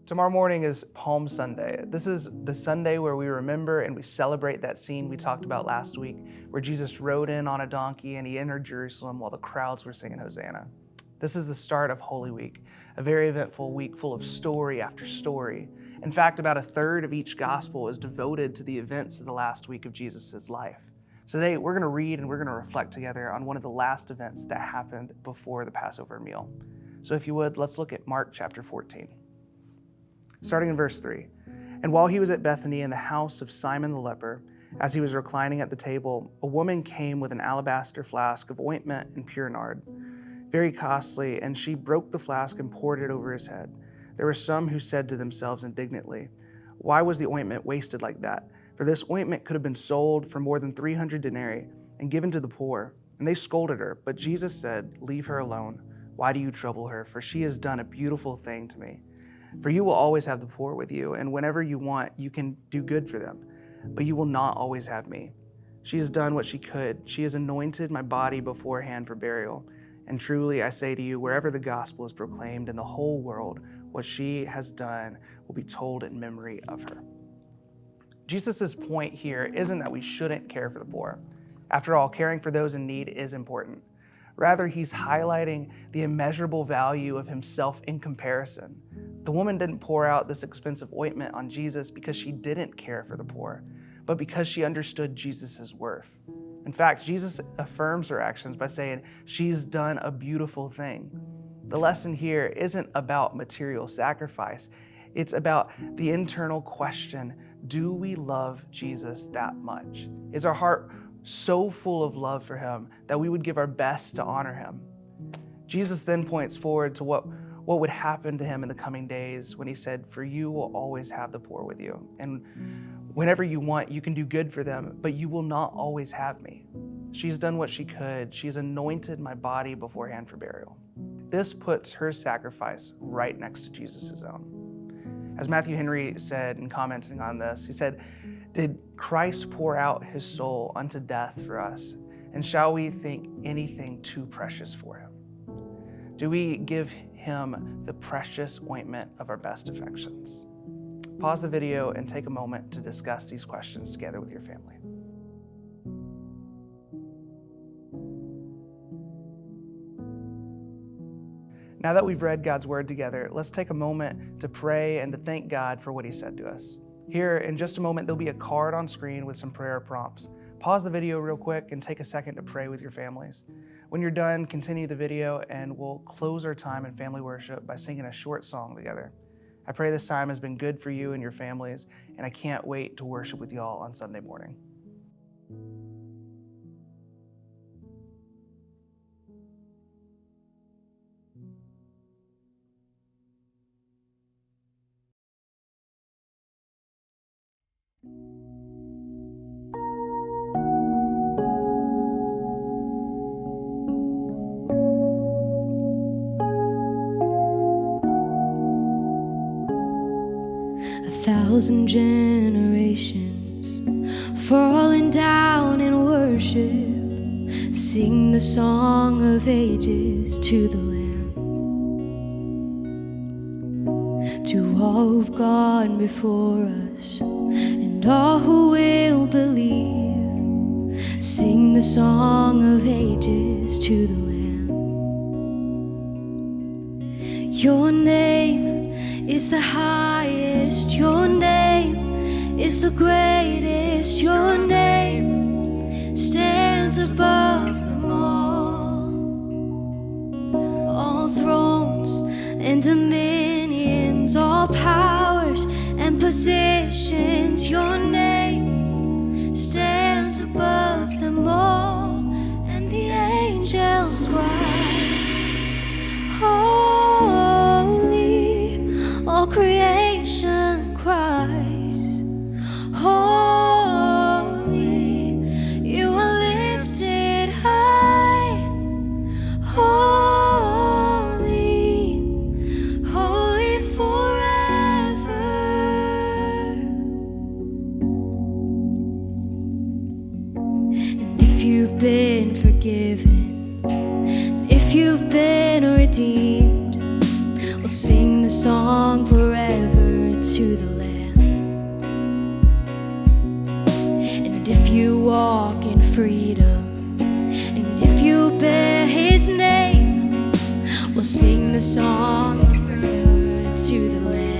Tomorrow morning is Palm Sunday. This is the Sunday where we remember and we celebrate that scene we talked about last week, where Jesus rode in on a donkey and he entered Jerusalem while the crowds were singing Hosanna. This is the start of Holy Week, a very eventful week full of story after story. In fact, about a third of each gospel is devoted to the events of the last week of Jesus' life. So today, we're going to read and we're going to reflect together on one of the last events that happened before the Passover meal. So if you would, let's look at Mark chapter 14. Starting in verse 3. And while he was at Bethany in the house of Simon the leper, as he was reclining at the table, a woman came with an alabaster flask of ointment and pure nard, very costly, and she broke the flask and poured it over his head. There were some who said to themselves indignantly, "Why was the ointment wasted like that? For this ointment could have been sold for more than 300 denarii and given to the poor." And they scolded her, but Jesus said, "Leave her alone. Why do you trouble her? For she has done a beautiful thing to me. For you will always have the poor with you, and whenever you want, you can do good for them. But you will not always have me. She has done what she could. She has anointed my body beforehand for burial. And truly I say to you, wherever the gospel is proclaimed in the whole world, what she has done will be told in memory of her." Jesus' point here isn't that we shouldn't care for the poor. After all, caring for those in need is important. Rather, he's highlighting the immeasurable value of himself in comparison. The woman didn't pour out this expensive ointment on Jesus because she didn't care for the poor, but because she understood Jesus' worth. In fact, Jesus affirms her actions by saying, "She's done a beautiful thing." The lesson here isn't about material sacrifice. It's about the internal question, do we love Jesus that much? Is our heart so full of love for him that we would give our best to honor him? Jesus then points forward to what would happen to him in the coming days when he said, "For you will always have the poor with you. And whenever you want, you can do good for them, but you will not always have me. She's done what she could. She's anointed my body beforehand for burial." This puts her sacrifice right next to Jesus' own. As Matthew Henry said in commenting on this, he said, "Did Christ pour out his soul unto death for us? And shall we think anything too precious for him? Do we give him the precious ointment of our best affections?" Pause the video and take a moment to discuss these questions together with your family. Now that we've read God's word together, let's take a moment to pray and to thank God for what he said to us. Here, in just a moment, there'll be a card on screen with some prayer prompts. Pause the video real quick and take a second to pray with your families. When you're done, continue the video and we'll close our time in family worship by singing a short song together. I pray this time has been good for you and your families, and I can't wait to worship with y'all on Sunday morning. A thousand generations falling down in worship sing the song of ages to the Lamb. To all who've gone before us and all who will believe, sing the song of ages to the Lamb. Your name is the highest, your name is the greatest, your name stands above them all thrones and dominions, all powers and positions, your name stands above them all, and the angels cry, holy, all creation cries, holy, you are lifted high, holy, holy forever. And if you've been forgiven, if you've been redeemed, we'll sing the song forever. forever to the Lamb. And if you walk in freedom, and if you bear His name, we'll sing the song of forever to the Lamb.